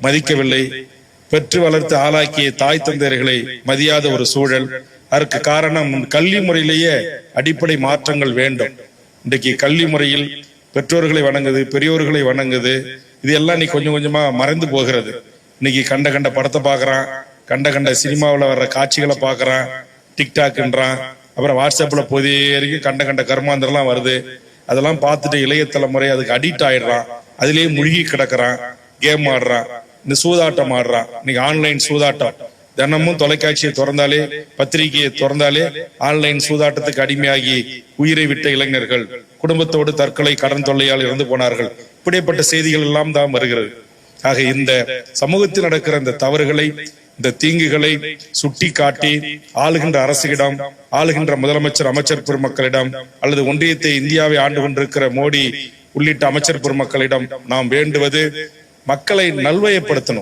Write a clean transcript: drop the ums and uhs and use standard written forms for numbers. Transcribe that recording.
மதிக்கவில்லை. பெற்று வளர்த்து ஆளாக்கிய தாய் தந்தையர்களை மதியாத ஒரு சூழல். அதற்கு காரணம் கல்வி முறையிலேயே அடிப்படை மாற்றங்கள் வேண்டும். இன்றைக்கு கல்வி முறையில் பெற்றோர்களை வணங்குது, பெரியோர்களை வணங்குது, இது எல்லாம் இன்னைக்கு கொஞ்சம் கொஞ்சமா மறைந்து போகிறது. இன்னைக்கு கண்ட கண்ட படத்தை பாக்குறான், கண்ட கண்ட சினிமாவில் வர்ற காட்சிகளை பாக்குறான், டிக்டாக்ன்றான், அப்புறம் வாட்ஸ்அப்ல போதே கண்ட கண்ட கர்மாந்திரம்லாம் வருது. அதெல்லாம் பார்த்துட்டு இளைய தலைமுறை அதுக்கு அடிக்ட் ஆயிடுறான், அதுலயே மூழ்கி கிடக்குறான், கேம் ஆடுறான், இந்த சூதாட்டம் ஆடுறான். இன்னைக்கு ஆன்லைன் சூதாட்டம், தினமும் தொலைக்காட்சியை திறந்தாலே, பத்திரிகையை திறந்தாலே ஆன்லைன் சூதாட்டத்துக்கு அடிமையாகி உயிரை விட்ட இளைஞர்கள், குடும்பத்தோடு தற்கொலை, கடன் தொல்லையால் இறந்து போனார்கள். இப்படிப்பட்ட செய்திகள் எல்லாம் தான் வருகிறது. ஆக இந்த சமூகத்தில் நடக்கிற இந்த தவறுகளை, இந்த தீங்குகளை சுட்டி காட்டி ஆளுகின்ற அரசிடம், ஆளுகின்ற முதலமைச்சர், அமைச்சர் பெருமக்களிடம், அல்லது ஒன்றியத்தை இந்தியாவை ஆண்டு கொண்டிருக்கிற மோடி உள்ளிட்ட அமைச்சர் பெருமக்களிடம் நாம் வேண்டுவது, மக்களை நல்வயப்படுத்தணும்.